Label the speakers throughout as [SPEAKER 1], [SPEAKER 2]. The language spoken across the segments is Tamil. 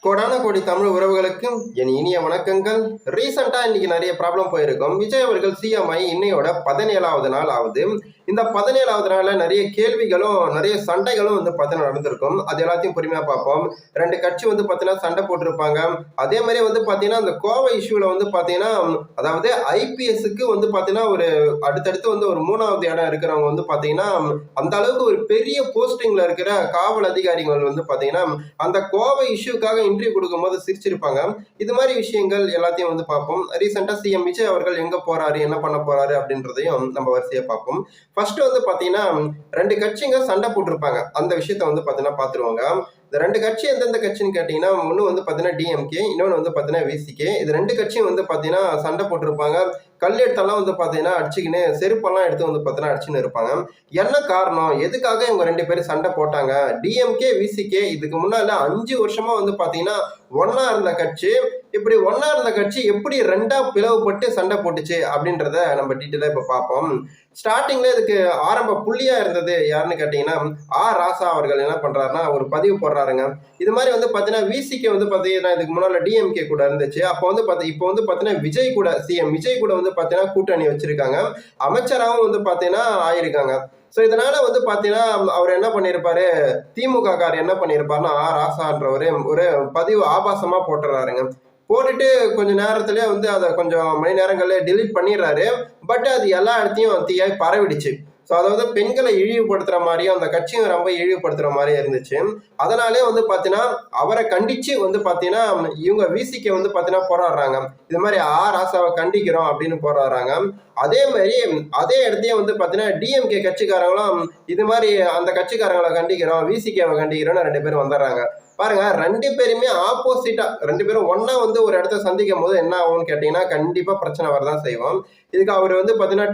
[SPEAKER 1] கோடான கோடி தமிழ் உறவுகளுக்கும் என் இனிய வணக்கங்கள். ரீசெண்டா இன்னைக்கு நிறைய ப்ராப்ளம் போயிருக்கும். விஜய் அவர்கள் சிஎம் ஆகி இன்னையோட 17வது நாள் ஆகுது. இந்த 17வது நாள்ல நிறைய கேள்விகளும் நிறைய சண்டைகளும் நடந்திருக்கும். அது எல்லாத்தையும் பொறுமையா பார்ப்போம். ரெண்டு கட்சி சண்டை போட்டிருப்பாங்க. அதே மாதிரி அந்த கோவை இஷ்யூல அதாவது ஐபிஎஸ்க்கு ஒரு அடுத்தடுத்து ஒரு 3வது இடம் இருக்கிறவங்க அந்த அளவுக்கு ஒரு பெரிய போஸ்டிங்ல இருக்கிற காவல் அதிகாரிகள் அந்த கோவை இஷ்யூக்காக இன்டர்வியூ கொடுக்கும்போது சிரிச்சிருப்பாங்க. இது மாதிரி விஷயங்கள் எல்லாத்தையும் பார்ப்போம். ரீசெண்டா சிஎம் விஜய் அவர்கள் எங்க போறாரு, என்ன பண்ண போறாரு அப்படின்றதையும் நம்ம வரிசையா பார்ப்போம். ஃபர்ஸ்ட் ரெண்டு கட்சிங்க சண்டை போட்டிருப்பாங்க. அந்த விஷயத்த பாத்துருவாங்க. இந்த ரெண்டு கட்சி எந்தெந்த கட்சின்னு கேட்டீங்கன்னா, ஒண்ணு டிஎம்கே, இன்னொன்னு விசிகே. இது ரெண்டு கட்சியும் சண்டை போட்டிருப்பாங்க. கல் எடுத்தெல்லாம் அடிச்சுக்கின்னு செருப்பெல்லாம் எடுத்து அடிச்சுன்னு இருப்பாங்க. என்ன காரணம், எதுக்காக இவங்க ரெண்டு பேரும் சண்டை போட்டாங்க? டிஎம்கே விசிகே இதுக்கு முன்னால 5 வருஷமா ஒன்னா இருந்த கட்சி, இப்படி ஒன்னா இருந்த கட்சி எப்படி ரெண்டா பிளவுபட்டு சண்டை போட்டுச்சு அப்படின்றத நம்ம டீட்டெயிலா இப்ப பார்ப்போம். ஸ்டார்டிங்ல இதுக்கு ஆரம்ப புள்ளியா இருந்தது யாருன்னு கேட்டீங்கன்னா, ராசா அவர்கள் என்ன பண்றாருன்னா ஒரு பதிவு போடுறாருங்க. இது மாதிரி விசிகே இதுக்கு முன்னால டிஎம்கே கூட இருந்துச்சு. அப்போ இப்போ விஜய் கூட சிஎம் விஜய் கூட கூட்டணி வச்சிருக்காங்க. அமைச்சராகவும் ஆயிருக்காங்க. ஸோ இதனால அவர் என்ன பண்ணியிருப்பாரு, திமுக கார் என்ன பண்ணியிருப்பாருன்னா ராசான்றவரு ஒரு பதிவு ஆபாசமா போட்டுறாருங்க. போட்டுட்டு கொஞ்ச நேரத்திலே அதை கொஞ்சம் மணி நேரங்கள்ல டெலீட் பண்ணிடுறாரு. பட் அது எல்லா இடத்தையும் தீயாய் பரவிடுச்சு. ஸோ அதாவது பெண்களை இழிவுபடுத்துற மாதிரியும் அந்த கட்சியும் ரொம்ப இழிவுபடுத்துற மாதிரியும் இருந்துச்சு. அதனாலே அவரை கண்டிச்சு இவங்க விசிக்கு போராடுறாங்க. இது மாதிரி ராசாவை கண்டிக்கிறோம் அப்படின்னு போராடுறாங்க. அதே மாதிரி அதே இடத்தையும் டிஎம்கே கட்சிக்காரங்களும் இது மாதிரி அந்த கட்சிக்காரங்களை கண்டிக்கிறோம், விசிகேவை கண்டிக்கிறோம்னு ரெண்டு பேரும் வந்துடுறாங்க. பாருங்க, ரெண்டு பேருமே ஆப்போசிட்டா ரெண்டு பேரும் ஒன்னா ஒரு இடத்த சந்திக்கும் போது என்ன ஆகும்னு கேட்டீங்கன்னா கண்டிப்பா பிரச்சனை வரதான் செய்வோம். இதுக்கு அவர்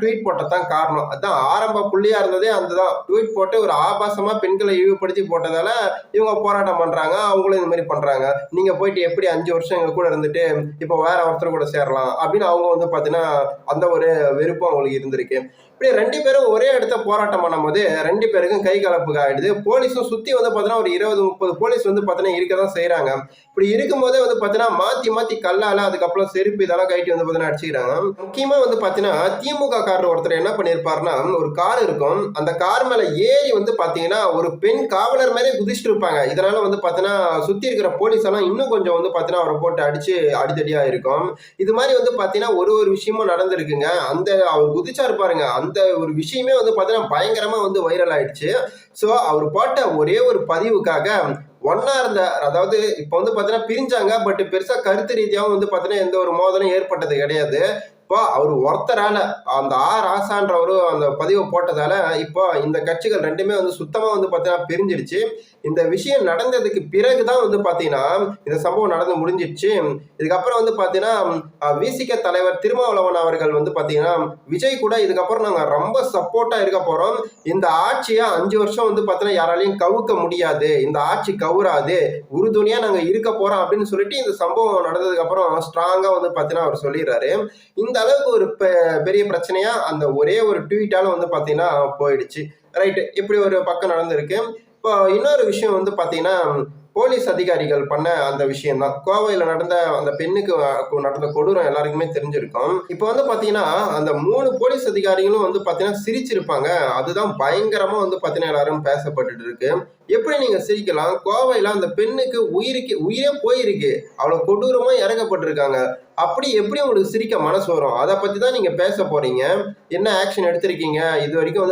[SPEAKER 1] ட்வீட் போட்டதான் காரணம். அதான் ஆரம்ப புள்ளியா இருந்ததே அதுதான். ட்வீட் போட்டு ஒரு ஆபாசமா பெண்களை இழிவுபடுத்தி போட்டதால இவங்க போராட்டம் பண்றாங்க. அவங்களும் இந்த மாதிரி பண்றாங்க. நீங்க போயிட்டு எப்படி 5 வருஷம் எங்க கூட இருந்துட்டு இப்போ வேற ஒருத்தர் கூட சேரலாம் அப்படின்னு அவங்க அந்த ஒரு வெறுப்பு அவங்களுக்கு இருந்திருக்கு. இப்படி ரெண்டு பேரும் ஒரே இடத்த போராட்டம் பண்ணும் போது ரெண்டு பேருக்கும் கை கலப்புக்கு ஆயிடுது. போலீஸும் சுத்தி ஒரு 20-30 போலீஸ் இருக்கதான் செய்யறாங்க. இப்படி இருக்கும் போதே மாத்தி மாத்தி கல்லால அதுக்கப்புறம் செருப்பு இதெல்லாம் கைட்டி அடிச்சுக்கிறாங்க. முக்கியமா திமுக காரர் ஒருத்தர் என்ன பண்ணிருப்பாருன்னா, ஒரு கார் இருக்கும். அந்த கார் மேல ஏறி ஒரு பெண் காவலர் மேலே குதிச்சுட்டு இருப்பாங்க. இதனால சுத்தி இருக்கிற போலீஸ் எல்லாம் இன்னும் கொஞ்சம் அவரை போட்டு அடிச்சு அடித்தடியா இருக்கும். இது மாதிரி ஒரு விஷயமும் நடந்திருக்குங்க. அந்த அவர் குதிச்சா இருப்பாருங்க. அந்த ஒரு விஷயமே பயங்கரமா வைரல் ஆயிடுச்சு. சோ அவர் போட்ட ஒரே ஒரு பதிவுக்காக ஒன்னா இருந்த, அதாவது இப்ப பிரிஞ்சாங்க. பட் பெருசா கருத்து ரீதியாவும் எந்த ஒரு மோதலும் ஏற்பட்டது கிடையாது. இப்போ அவர் ஒருத்தரால அந்த ராசான்றவரு அந்த பதிவை போட்டதால இப்போ இந்த கட்சிகள் ரெண்டுமே சுத்தமா பிரிஞ்சிடுச்சு. இந்த விஷயம் நடந்ததுக்கு பிறகுதான் இந்த சம்பவம் நடந்து முடிஞ்சிடுச்சு. இதுக்கப்புறம் விசிக தலைவர் திருமாவளவன் அவர்கள் விஜய் கூட இதுக்கப்புறம் நாங்க ரொம்ப சப்போர்ட்டா இருக்க போறோம். இந்த ஆட்சியை 5 வருஷம் யாராலையும் கவுக்க முடியாது, இந்த ஆட்சி கவுராது, உறுதுணையா நாங்க இருக்க போறோம் அப்படின்னு சொல்லிட்டு இந்த சம்பவம் நடந்ததுக்கு அப்புறம் ஸ்ட்ராங்கா அவர் சொல்லிடுறாரு. இந்த அளவுக்கு ஒரு பெரிய பிரச்சனையா அந்த ஒரே ஒரு ட்வீட்டால போயிடுச்சு. ரைட், இப்படி ஒரு பக்கம் நடந்திருக்கு. இப்போ இன்னொரு விஷயம் போலீஸ் அதிகாரிகள் பண்ண அந்த விஷயம் தான். கோவையில நடந்த அந்த பெண்ணுக்கு நடந்த கொடூரம் எல்லாருக்குமே தெரிஞ்சிருக்கும். இப்போ அந்த 3 போலீஸ் அதிகாரிகளும் சிரிச்சிருப்பாங்க. அதுதான் பயங்கரமா எல்லாரும் பேசப்பட்டு இருக்கு. எப்படி நீங்க சிரிக்கலாம்? கோவையில அந்த பெண்ணுக்கு உயிரே போயிருக்கு, அவ்வளவு கொடூரமா இறக்கப்பட்டிருக்காங்க. அப்படி எப்படி உங்களுக்கு சிரிக்க மனசு வரும்? அதை பத்தி தான் நீங்க பேச போறீங்க. என்ன ஆக்ஷன் எடுத்திருக்கீங்க, இது வரைக்கும்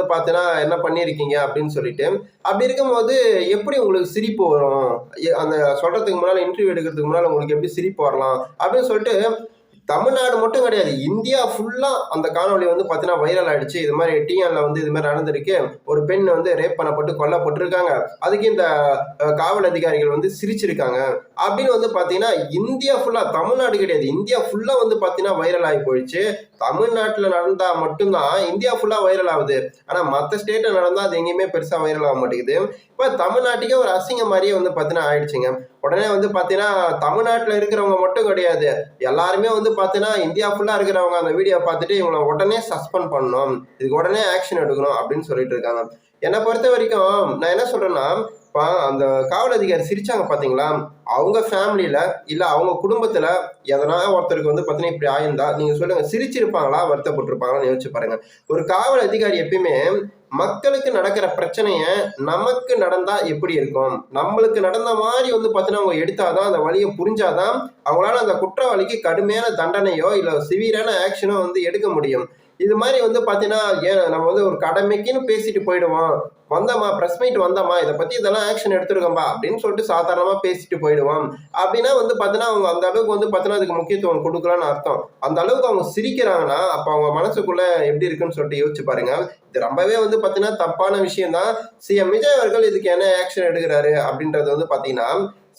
[SPEAKER 1] என்ன பண்ணிருக்கீங்க அப்படின்னு சொல்லிட்டு. அப்படி இருக்கும்போது எப்படி உங்களுக்கு சிரிப்பு வரும்? அந்த சொல்றதுக்கு முன்னால, இன்டர்வியூ எடுக்கிறதுக்கு முன்னால உங்களுக்கு எப்படி சிரிப்பு வரலாம் அப்படின்னு சொல்லிட்டு தமிழ்நாடு மட்டும் கிடையாது, இந்தியா ஃபுல்லா அந்த காணொலி வைரல் ஆயிடுச்சு. இது மாதிரி டிஎன்ல இது மாதிரி நடந்திருக்கு, ஒரு பெண் ரேப் பண்ணப்பட்டு கொல்லப்பட்டிருக்காங்க, அதுக்கு இந்த காவல் அதிகாரிகள் சிரிச்சிருக்காங்க அப்படின்னு இந்தியா ஃபுல்லா, தமிழ்நாடு கிடையாது இந்தியா ஃபுல்லா வைரல் ஆகி போயிடுச்சு. தமிழ்நாட்டுல நடந்தா மட்டும்தான் இந்தியா ஃபுல்லா வைரல் ஆகுது. ஆனா மற்ற ஸ்டேட்ல நடந்தா அது எங்கேயுமே பெருசா வைரல் ஆக மாட்டேங்குது. இப்ப தமிழ்நாட்டுக்கே ஒரு அசிங்கம் மாதிரியே ஆயிடுச்சுங்க. உடனே தமிழ்நாட்டுல இருக்கிறவங்க மட்டும் கிடையாது, எல்லாருமே இந்தியா ஃபுல்லா இருக்கிறவங்க அந்த வீடியோ பார்த்துட்டு இவங்களை உடனே சஸ்பெண்ட் பண்ணணும், இதுக்கு உடனே ஆக்ஷன் எடுக்கணும் அப்படின்னு சொல்லிட்டு இருக்காங்க. என்னை பொறுத்த வரைக்கும் நான் என்ன சொல்றேன்னா, அந்த காவல் அதிகாரி சிரிச்சாங்க பாத்தீங்களா, அவங்க ஃபேமிலியில இல்ல அவங்க குடும்பத்துல எதனா ஒருத்தருக்கு வந்து பாத்தீங்கன்னா இப்படி ஆயிருந்தா நீங்க சொல்லுங்க, சிரிச்சிருப்பாங்களா வருத்தப்பட்டிருப்பாங்களான்னு யோசிச்சு பாருங்க. ஒரு காவல் அதிகாரி எப்பயுமே மக்களுக்கு நடக்கிற பிரச்சனைய நமக்கு நடந்தா எப்படி இருக்கும், நம்மளுக்கு நடந்த மாதிரி வந்து பாத்தீங்கன்னா அவங்க எடுத்தாதான் அந்த வழியை புரிஞ்சாதான் அவங்களால அந்த குற்றவாளிக்கு கடுமையான தண்டனையோ இல்ல சிவியரான ஆக்ஷனோ வந்து எடுக்க முடியும். இது மாதிரி வந்து பாத்தீங்கன்னா ஏன் நம்ம வந்து ஒரு கடமைக்குன்னு பேசிட்டு போயிடுவோம், வந்தோமா பிரஸ் மீட் வந்தோமா இதை பத்தி இதெல்லாம் ஆக்ஷன் எடுத்துருக்கோம்பா அப்படின்னு சொல்லிட்டு சாதாரணமா பேசிட்டு போயிடுவோம். அப்படின்னா வந்து பாத்தீங்கன்னா அவங்க அந்த அளவுக்கு வந்து பாத்தீங்கன்னா அதுக்கு முக்கியத்துவம் கொடுக்கலாம்னு அர்த்தம். அந்த அளவுக்கு அவங்க சிரிக்கிறாங்கன்னா அப்ப அவங்க மனசுக்குள்ள எப்படி இருக்குன்னு சொல்லிட்டு யோசிச்சு பாருங்க. இது ரொம்பவே வந்து பாத்தீங்கன்னா தப்பான விஷயம் தான். சிஎம் விஜய் அவர்கள் இதுக்கு என்ன ஆக்ஷன் எடுக்கிறாரு அப்படின்றது வந்து பாத்தீங்கன்னா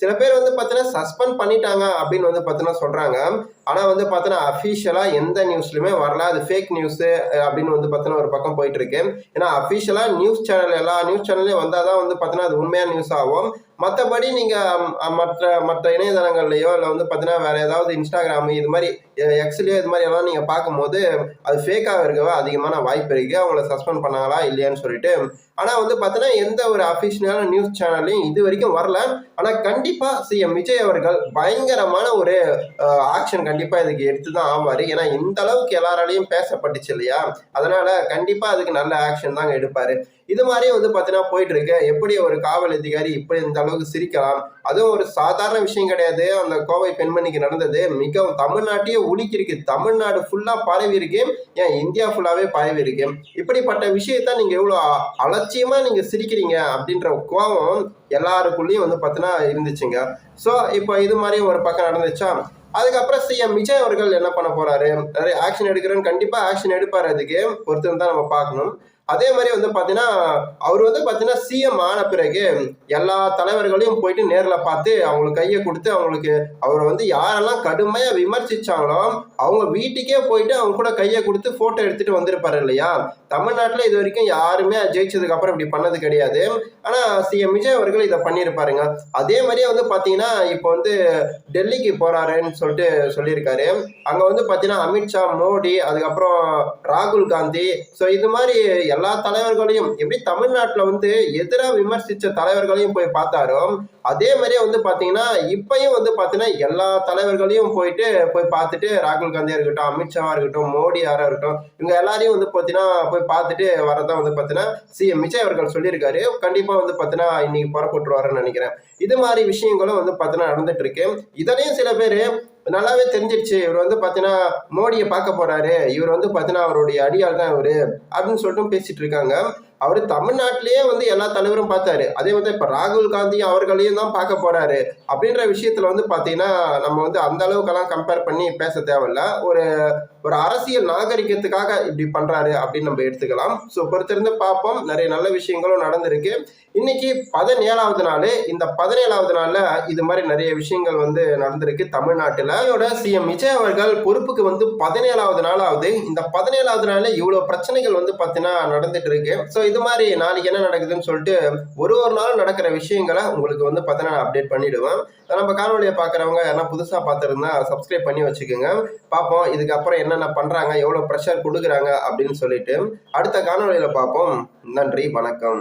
[SPEAKER 1] சில பேர் வந்து பாத்தீங்கன்னா சஸ்பெண்ட் பண்ணிட்டாங்க அப்படின்னு வந்து பாத்தீங்கன்னா சொல்றாங்க. ஆனா வந்து பாத்தீங்கன்னா அபிஷியலா எந்த நியூஸ்லயுமே வரல, அது ஃபேக் நியூஸ் அப்படின்னு வந்து பாத்தீங்கன்னா ஒரு பக்கம் போயிட்டு இருக்கு. ஏன்னா அபிஷியலா நியூஸ் சேனல் எல்லா நியூஸ் சேனல்லையும் வந்தாதான் வந்து பாத்தீங்கன்னா அது உண்மையான நியூஸ் ஆகும். மற்றபடி நீங்க மற்ற மற்ற இணையதளங்கள்லயோ இல்லை வந்து பார்த்தீங்கன்னா வேற ஏதாவது இன்ஸ்டாகிராம் இது மாதிரி எக்ஸ்லயோ இது மாதிரி எல்லாம் நீங்க பார்க்கும்போது அது ஃபேக்காக இருக்கவே அதிகமான வாய்ப்பு இருக்கு. அவங்கள சஸ்பெண்ட் பண்ணாங்களா இல்லையான்னு சொல்லிட்டு. ஆனா வந்து பார்த்தீங்கன்னா எந்த ஒரு அபிஷியலான நியூஸ் சேனல்லையும் இது வரைக்கும் வரல. ஆனா கண்டிப்பா சிஎம் விஜய் அவர்கள் பயங்கரமான ஒரு ஆக்ஷன் கண்டிப்பா இதுக்கு எடுத்துதான் ஆவாரு. ஏன்னா இந்த அளவுக்கு எல்லாராலையும் பேசப்பட்டுச்சு இல்லையா, அதனால கண்டிப்பா அதுக்கு நல்ல ஆக்ஷன் தாங்க எடுப்பாரு. இது மாதிரியே வந்து பாத்தீங்கன்னா போயிட்டு இருக்கு. எப்படி ஒரு காவல் அதிகாரி இப்படி இந்த அளவுக்கு சிரிக்கலாம், அதுவும் ஒரு சாதாரண விஷயம் கிடையாது. அந்த கோவை பெண்மணிக்கு நடந்தது மிகவும் தமிழ்நாட்டையே உலுக்கியிருக்கு. தமிழ்நாடு ஃபுல்லா பரவி இருக்கு, ஏன் இந்தியா ஃபுல்லாவே பரவி இருக்கு. இப்படிப்பட்ட விஷயத்த நீங்க எவ்வளவு அலட்சியமா நீங்க சிரிக்கிறீங்க அப்படின்ற கோபம் எல்லாருக்குள்ளயும் வந்து பாத்தீங்கன்னா இருந்துச்சுங்க. சோ இப்போ இது மாதிரி ஒரு பக்கம் நடந்துச்சா, அதுக்கப்புறம் சிஎம் விஜய் அவர்கள் என்ன பண்ண போறாரு, நிறைய ஆக்ஷன் எடுக்கிறேன்னு கண்டிப்பா ஆக்ஷன் எடுப்பாரு. அதுக்கு பொறுத்து தான் நம்ம பார்க்கணும். அதே மாதிரி வந்து பாத்தீங்கன்னா அவர் வந்து பாத்தீங்கன்னா சிஎம் ஆன பிறகு எல்லா தலைவர்களையும் போயிட்டு நேர்ல பார்த்து அவங்களுக்கு கையை கொடுத்து அவங்களுக்கு அவரை வந்து யாரெல்லாம் கடுமையா விமர்சிச்சாங்களோ அவங்க வீட்டுக்கே போயிட்டு அவங்க கூட கையை கொடுத்து போட்டோ எடுத்துட்டு வந்திருப்பாரு இல்லையா. தமிழ்நாட்டுல இது வரைக்கும் யாருமே ஜெயிச்சதுக்கு அப்புறம் இப்படி பண்ணது கிடையாது. ஆனா சிஎம் விஜய் அவர்கள் இதை பண்ணியிருப்பாருங்க. அதே மாதிரியே வந்து பாத்தீங்கன்னா இப்போ வந்து டெல்லிக்கு போறாருன்னு சொல்லிட்டு சொல்லியிருக்காரு. அங்க வந்து பாத்தீங்கன்னா அமித்ஷா, மோடி, அதுக்கப்புறம் ராகுல் காந்தி, ஸோ இது மாதிரி எல்லா தலைவர்களையும் எப்படி தமிழ்நாட்டுல வந்து எதிராக விமர்சிச்ச தலைவர்களையும் போய் பார்த்தாரோ அதே மாதிரியே வந்து பாத்தீங்கன்னா இப்பயும் வந்து பாத்தீங்கன்னா எல்லா தலைவர்களையும் போய் பார்த்துட்டு ராகுல் காந்தியா இருக்கட்டும், அமித்ஷாவா இருக்கட்டும், மோடியாரா இருக்கட்டும், இவங்க எல்லாரையும் வந்து பாத்தீங்கன்னா போய் பார்த்துட்டு வரதான் வந்து பாத்தீங்கன்னா சிஎம் விஜய் அவர்கள் சொல்லியிருக்காரு. கண்டிப்பா வந்து பாத்தீங்கன்னா இன்னைக்கு புறப்பட்டுருவாருன்னு நினைக்கிறேன். இது மாதிரி விஷயங்களும் வந்து பாத்தீங்கன்னா நடந்துட்டு இருக்கு. இதனையும் சில பேரு நல்லாவே தெரிஞ்சிருச்சு, இவர் வந்து பாத்தீங்கன்னா மோடியை பார்க்க போறாரு, இவர் வந்து பாத்தீங்கன்னா அவருடைய அடியாள் தான் இவரு அப்படின்னு சொல்லிட்டு பேசிட்டு இருக்காங்க. அவரு தமிழ்நாட்டிலேயே வந்து எல்லா தலைவரும் பார்த்தாரு, அதே வந்து இப்ப ராகுல் காந்தி அவர்களையும் தான் பார்க்க போறாரு. அப்படின்ற விஷயத்துல வந்து பாத்தீங்கன்னா நம்ம வந்து அந்த அளவுக்கெல்லாம் கம்பேர் பண்ணி பேச தேவையில்ல. ஒரு ஒரு அரசியல் நாகரிகத்துக்காக இப்படி பண்றாரு அப்படின்னு நம்ம எடுத்துக்கலாம். ஸோ பொறுத்திருந்து பார்ப்போம். நிறைய நல்ல விஷயங்களும் நடந்திருக்கு. இன்னைக்கு 17வது நாள். இந்த 17வது நாள்ல இது மாதிரி நிறைய விஷயங்கள் வந்து நடந்திருக்கு தமிழ்நாட்டுல. சிஎம் விஜய் அவர்கள் பொறுப்புக்கு வந்து 17வது நாள் ஆகுது. இந்த 17வது நாள்ல இவ்வளவு பிரச்சனைகள் வந்து பாத்தீங்கன்னா நடந்துட்டு இருக்கு. ஸோ இது மாதிரி நாளைக்கு என்ன நடக்குதுன்னு சொல்லிட்டு ஒரு நாள் நடக்கிற விஷயங்களை உங்களுக்கு வந்து பாத்தீங்கன்னா நான் அப்டேட் பண்ணிடுவேன். நம்ம காணொலியை பாக்குறவங்க யாரா புதுசா பார்த்துருந்தா சப்ஸ்கிரைப் பண்ணி வச்சுக்கோங்க. பார்ப்போம் இதுக்கப்புறம் என்னென்ன பண்றாங்க, எவ்வளவு ப்ரெஷர் கொடுக்குறாங்க அப்படின்னு சொல்லிட்டு அடுத்த காணொலியில பார்ப்போம். நன்றி, வணக்கம்.